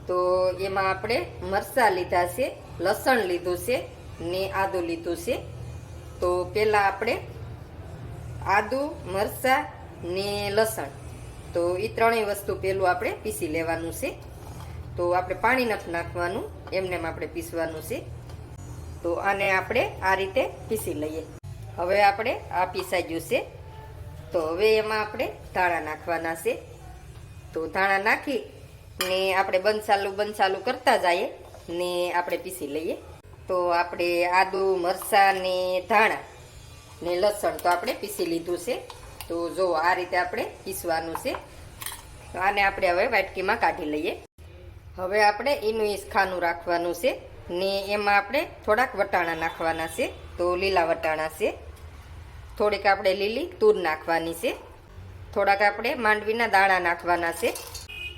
તો એમાં આપણે મરચાં લીધા છે, લસણ લીધું છે ને આદું લીધું છે. તો પહેલાં આપણે આદું, મરચાં ને લસણ, તો એ ત્રણેય વસ્તુ પહેલું આપણે પીસી લેવાનું છે. તો આપણે પાણી નથી નાખવાનું, એમને આપણે પીસવાનું છે. તો આને આપણે આ રીતે પીસી લઈએ. હવે આપણે આ પીસાઈ ગયું છે. તો હવે એમાં આપણે ધાણા નાખવાના છે. તો ધાણા નાખી ને આપણે બંધ ચાલુ કરતા જઈએ ને આપણે પીસી લઈએ. તો આપણે આદુ, મરચાં ને ધાણા ને લસણ તો આપણે પીસી લીધું છે. તો જો આ રીતે આપણે પીસવાનું છે. તો આને આપણે હવે વાટકીમાં કાઢી લઈએ. હવે આપણે એનું ખાનું રાખવાનું છે ને એમાં આપણે થોડાક વટાણા નાખવાના છે. તો લીલા વટાણા છે. થોડીક આપણે લીલી તૂર નાખવાની છે. થોડાક આપણે માંડવીના દાણા નાખવાના છે.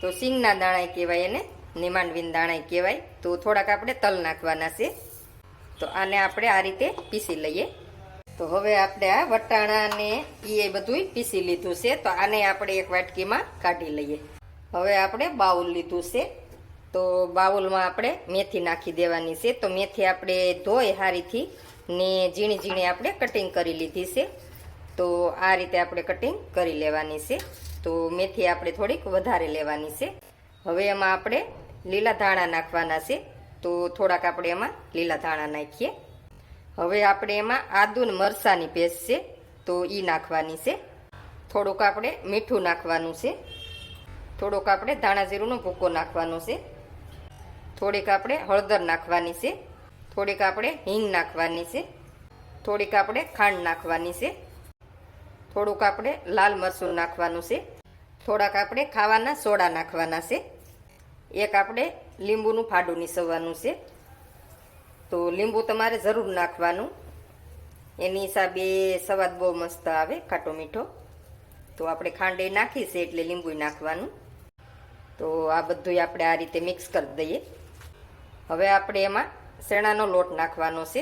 તો સિંગના દાણા કહેવાય એને, ને માંડવીના દાણા કહેવાય. તો થોડાક આપણે તલ નાખવાના છે. તો આને આપણે આ રીતે પીસી લઈએ. તો હવે આપણે આ વટાણા ને એ બધું પીસી લીધું છે. તો આને આપણે એક વાટકીમાં કાઢી લઈએ. હવે આપણે બાઉલ લીધું છે. તો બાઉલમાં આપણે મેથી નાખી દેવાની છે. તો મેથી આપણે ધોઈ હારીથી ને ઝીણી ઝીણી આપણે કટિંગ કરી લીધી છે. તો આ રીતે આપણે કટિંગ કરી લેવાની છે. તો મેથી આપણે થોડીક વધારે લેવાની છે. હવે એમાં આપણે લીલા ધાણા નાખવાના છે. તો થોડાક આપણે એમાં લીલા ધાણા નાખીએ. હવે આપણે એમાં આદુ ને મરચાંની પેસ્ટ છે, તો એ નાખવાની છે. થોડુંક આપણે મીઠું નાખવાનું છે. થોડોક આપણે ધાણા જીરુંનો ભૂકો નાખવાનો છે. થોડીક આપણે હળદર નાખવાની છે. થોડીક આપણે હિંગ નાખવાની છે. થોડીક આપણે ખાંડ નાખવાની છે. થોડુંક આપણે લાલ મરચું નાખવાનું છે. થોડાક આપણે ખાવાના સોડા નાખવાના છે. એક આપણે લીંબુનું ફાડું નીસવવાનું છે. તો લીંબુ તમારે જરૂર નાખવાનું, એની હિસાબે સ્વાદ બહુ મસ્ત આવે, ખાટો મીઠો. તો આપણે ખાંડ નાખી છે એટલે લીંબુ નાખવાનું. તો આ બધું આપણે આ રીતે મિક્સ કરી દઈએ. હવે આપણે એમાં શેણાનો લોટ નાખવાનો છે.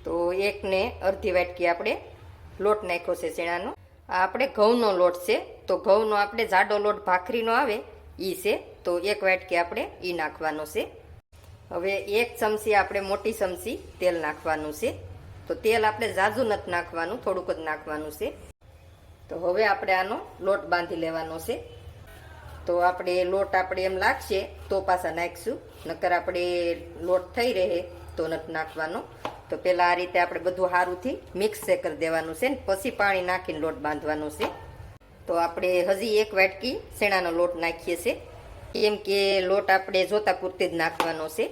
તો એકને અડધી વાટકી આપણે લોટ નાખ્યો છે શેણાનો. આ આપણે ઘઉંનો લોટ છે. તો ઘઉંનો આપણે જાડો લોટ ભાખરીનો આવે એ છે. તો એક વાટકી આપણે એ નાખવાનો છે. હવે એક ચમચી આપણે મોટી ચમચી તેલ નાખવાનું છે. તો તેલ આપણે ઝાઝુ નથી નાખવાનું, થોડુંક જ નાખવાનું છે. તો હવે આપણે આનો લોટ બાંધી લેવાનો છે. તો આપણે લોટ આપણે એમ લાગશે તો પાછા નાખીશું, નકર આપણે લોટ થઈ રહે તો નથી નાખવાનો. તો પહેલાં આ રીતે આપણે બધું સારુંથી મિક્સ કરી દેવાનું છે ને પછી પાણી નાખીને લોટ બાંધવાનો છે. તો આપણે હજી એક વાટકી શેણાનો લોટ નાખીએ છીએ, કેમ કે લોટ આપણે જોતા પૂરતી જ નાખવાનો છે.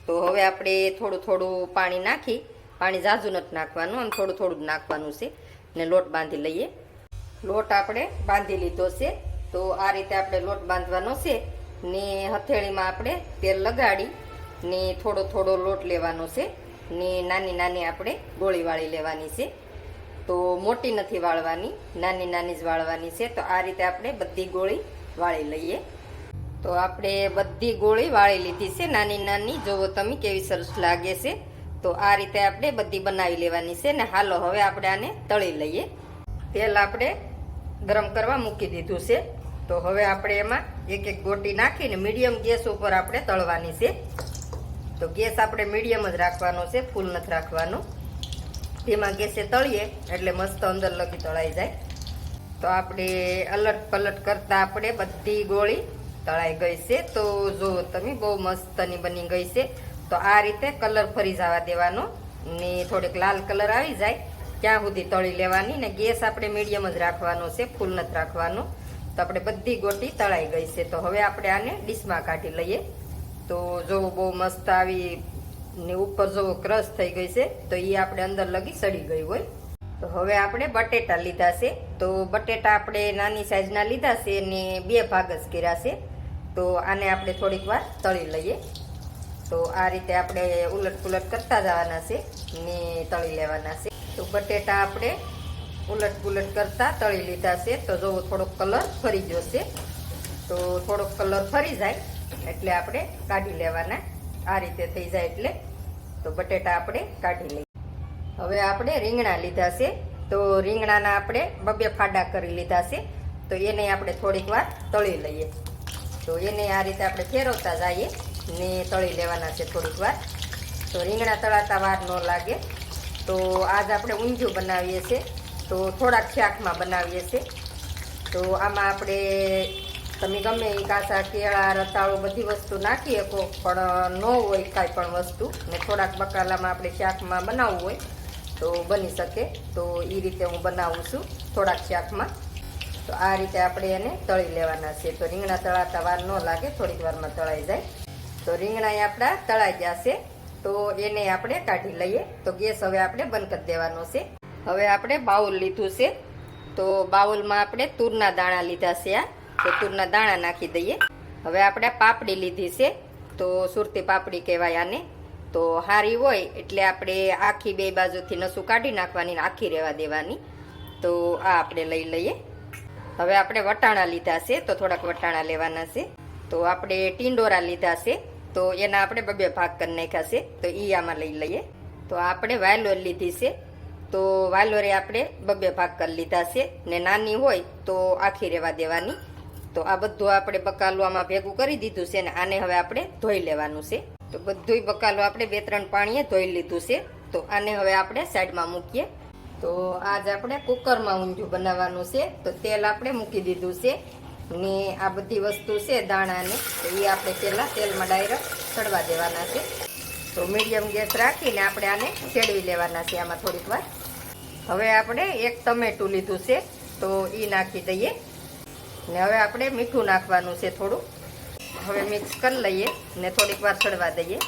તો હવે આપણે થોડું થોડું પાણી નાખી, પાણી ઝાઝું નથી નાખવાનું, આમ થોડું થોડું જ નાખવાનું છે ને લોટ બાંધી લઈએ. લોટ આપણે બાંધી લીધો છે. તો આ રીતે આપણે લોટ બાંધવાનો છે ને હથેળીમાં આપણે તેલ લગાડી ને થોડો થોડો લોટ લેવાનો છે ને નાની નાની આપણે ગોળી વાળી લેવાની છે. તો મોટી નથી વાળવાની, નાની નાની જ વાળવાની છે. તો આ રીતે આપણે બધી ગોળી વાળી લઈએ. તો આપણે બધી ગોળી વાળી લીધી છે નાની નાની, જોવો તમે કેવી સરસ લાગે છે. તો આ રીતે આપણે બધી બનાવી લેવાની છે ને હાલો હવે આપણે આને તળી લઈએ. તેલ આપણે ગરમ કરવા મૂકી દીધું છે. તો હવે આપણે એમાં એક એક ગોટી નાખીને મીડિયમ ગેસ ઉપર આપણે તળવાની છે. તો ગેસ આપણે મીડિયમ જ રાખવાનો છે, ફૂલ નથી રાખવાનો. તેમાં ગેસે તળીએ એટલે મસ્ત અંદર લગી તળાઈ જાય. તો આપણે અલટ પલટ કરતા આપણે બધી ગોળી તળાઈ ગઈ છે. તો જો તમે બહુ મસ્તની બની ગઈ છે. તો આ રીતે કલર ફરી જવા દેવાનો ને થોડીક લાલ કલર આવી જાય ત્યાં સુધી તળી લેવાની ને ગેસ આપણે મીડિયમ જ રાખવાનો છે, ફૂલ નથી રાખવાનો. તો આપણે બધી ગોટી તળાઈ ગઈ છે. તો હવે આપણે આને ડીશમાં કાઢી લઈએ. તો જો બહુ મસ્ત આવી ને ઉપર જો ક્રશ થઈ ગઈ છે, તો એ આપણે અંદર લગી સડી ગઈ હોય. તો હવે આપણે બટેટા લીધા છે. તો બટેટા આપણે નાની સાઈઝના લીધા છે ને 2 ભાગ જ કર્યા છે. તો આને આપણે થોડીક વાર તળી લઈએ. તો આ રીતે આપણે ઉલટ પુલટ કરતા જવાના છે ને તળી લેવાના છે. તો બટેટા આપણે ઉલટ પુલટ કરતા તળી લીધા છે. તો જો થોડોક કલર ફરી ગયો છે. તો થોડોક કલર ફરી જાય એટલે આપણે કાઢી લેવાના. આ રીતે થઈ જાય એટલે તો બટેટા આપણે કાઢી લઈએ. હવે આપણે રીંગણા લીધા છે. તો રીંગણાના આપણે 2 ફાડા કરી લીધા છે. તો એને આપણે થોડીક વાર તળી લઈએ. તો એને આ રીતે આપણે ફેરવતા જઈએ ને તળી લેવાના છે થોડીક વાર. તો રીંગણા તળાતા વાર ન લાગે. તો આજ આપણે ઊંધિયું બનાવીએ છીએ. તો થોડાક શાકમાં બનાવીએ છીએ. તો આમાં આપણે તમે ગમે એ કાચા કેળા રતાળું બધી વસ્તુ નાખી શકો, પણ ન હોય કાંઈ પણ વસ્તુ ને થોડાક બકાલામાં આપણે શાકમાં બનાવવું હોય તો બની શકે. તો એ રીતે હું બનાવું છું થોડાક શાકમાં. તો આ રીતે આપણે એને તળી લેવાના છે. તો રીંગણા તળાતા વાર ન લાગે, થોડીક વારમાં તળાઈ જાય. તો રીંગણા આપણા તળાઈ ગયા છે. તો એને આપણે કાઢી લઈએ. તો ગેસ હવે આપણે બંધ કરી દેવાનો છે. હવે આપણે બાઉલ લીધું છે. તો બાઉલમાં આપણે તુરના દાણા લીધા છે. તો તુરના દાણા નાખી દઈએ. હવે આપણે પાપડી લીધી છે. તો સુરતી પાપડી કહેવાય આને. તો હારી હોય એટલે આપણે આખી બે બાજુથી નસું કાઢી નાખવાની ને આખી રહેવા દેવાની. તો આ આપણે લઈ લઈએ. હવે આપણે વટાણા લીધા છે. તો થોડાક વટાણા લેવાના છે. તો આપણે ટીંડોરા લીધા છે. તો એના આપણે બે ભાગ કરી નાખ્યા છે. તો એ આમાં લઈ લઈએ. તો આપણે વાલોર લીધી છે. તો વાલોરે આપણે બે ભાગ કરી લીધા છે ને નાની હોય તો આખી રહેવા દેવાની. તો આ બધું આપણે બકાલું આમાં ભેગું કરી દીધું છે ને આને હવે આપણે ધોઈ લેવાનું છે. તો બધું બકાલું આપણે 2-3 પાણીએ ધોઈ લીધું છે. તો આને હવે આપણે સાઈડમાં મૂકીએ. તો આજ આપણે કુકરમાં ઊંધિયું બનાવવાનું છે. તો તેલ આપણે મૂકી દીધું છે ને આ બધી વસ્તુ છે દાણાને તો એ આપણે પહેલાં તેલમાં ડાયરેક્ટ ચડવા દેવાના છે. તો મીડિયમ ગેસ રાખીને આપણે આને ચેડવી લેવાના છે આમાં થોડીક વાર. હવે આપણે એક ટમેટું લીધું છે. તો એ નાખી દઈએ ને હવે આપણે મીઠું નાખવાનું છે થોડું. હવે મિક્સ કરી લઈએ ને થોડીક વાર ચડવા દઈએ.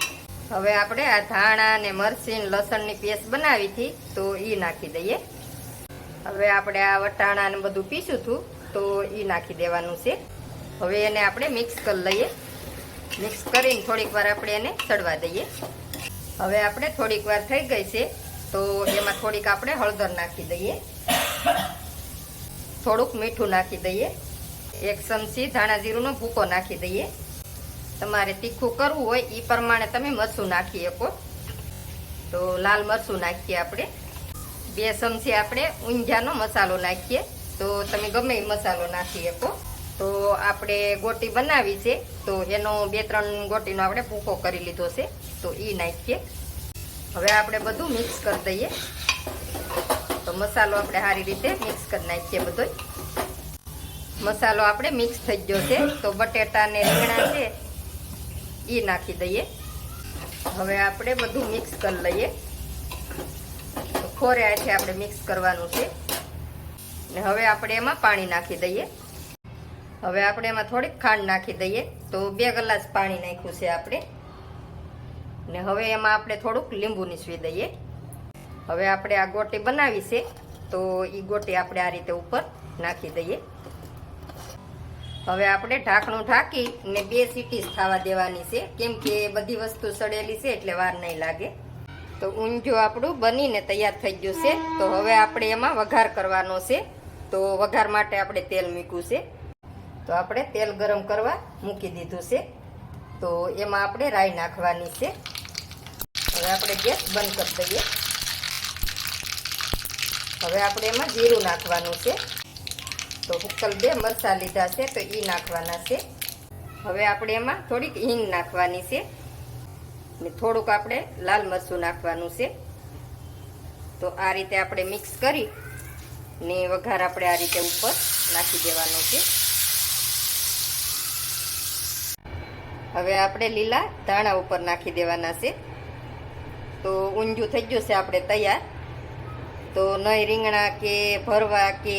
હવે આપણે આ ધાણા ને મરચી લસણની પેસ્ટ બનાવી હતી તો એ નાખી દઈએ. હવે આપણે આ વટાણા ને બધું પીસું હતું તો એ નાખી દેવાનું છે. હવે એને આપણે મિક્સ કરી લઈએ. મિક્સ કરીને થોડીક વાર આપણે એને ચડવા દઈએ. હવે આપણે થોડીક વાર થઈ ગઈ છે. તો એમાં થોડીક આપણે હળદર નાખી દઈએ. થોડુંક મીઠું નાખી દઈએ. 1 ચમચી ધાણા જીરુંનો ભૂકો નાખી દઈએ. તમારે તીખું કરવું હોય એ પ્રમાણે તમે મરચું નાખી શકો. તો લાલ મરચું નાખીએ આપણે. 2 ચમચી આપણે ઊંધિયાનો મસાલો નાખીએ. તો તમે ગમે એ મસાલો નાખી શકો. તો આપણે ગોટી બનાવી છે તો એનો 2-3 ગોટીનો આપણે ભૂકો કરી લીધો છે. તો એ નાખીએ. હવે આપણે બધું મિક્સ કરી દઈએ. તો મસાલો આપણે સારી રીતે મિક્સ કરી નાખીએ બધો. મસાલો આપણે મિક્સ થઈ ગયો છે. તો બટેટા ને રીંગણા છે એ નાખી દઈએ. હવે આપણે બધું મિક્સ કરી લઈએ. તો ખોરિયાથી આપણે મિક્સ કરવાનું છે ને હવે આપણે એમાં પાણી નાખી દઈએ. હવે આપણે એમાં થોડીક ખાંડ નાખી દઈએ. તો 2 ગ્લાસ પાણી નાખ્યું છે આપણે ને હવે એમાં આપણે થોડુંક લીંબુ નીસવી દઈએ. હવે આપણે આ ગોટી બનાવી છે તો એ ગોટી આપણે આ રીતે ઉપર નાખી દઈએ. હવે આપણે ઢાંકણું ઢાંકી ને 2 સીટી થવા દેવાની છે, કેમ કે બધી વસ્તુ સડેલી છે એટલે વાર નહીં લાગે. તો ઊંધિયું આપણું બનીને તૈયાર થઈ ગયું છે. તો હવે આપણે એમાં વઘાર કરવાનો છે. તો વઘાર માટે આપણે તેલ મૂક્યું છે. તો આપણે તેલ ગરમ કરવા મૂકી દીધું છે. તો એમાં આપણે રાઈ નાખવાની છે. હવે આપણે ગેસ બંધ કરી દઈએ. હવે આપણે એમાં જીરું નાખવાનું છે. તો હુક્કલ 2 મરચાં લીધા છે તો એ નાખવાના છે. હવે આપણે એમાં થોડીક હિંગ નાખવાની છે ને થોડુંક આપણે લાલ મરચું નાખવાનું છે. તો આ રીતે આપણે મિક્સ કરી ને વઘાર આપણે આ રીતે ઉપર નાખી દેવાનો છે. હવે આપણે લીલા ધાણા ઉપર નાખી દેવાના છે. તો ઊંધિયું થઈ ગયું છે આપણે તૈયાર. તો નહીં રીંગણા કે ભરવા કે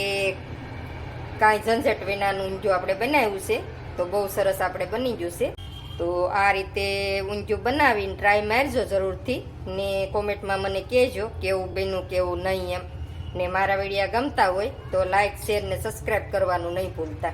કાંઈ ઝંઝટ વિનાનું ઊંધિયું આપણે બનાવ્યું છે. તો બહુ સરસ આપણે બની ગયું છે. તો આ રીતે ઊંધિયું બનાવીને ટ્રાય મારજો જરૂરથી ને કોમેન્ટમાં મને કહેજો કેવું બન્યું કેવું નહીં એમ. ને મારા વિડીયો ગમતા હોય તો લાઈક શેર ને સબસ્ક્રાઈબ કરવાનું નહીં ભૂલતા.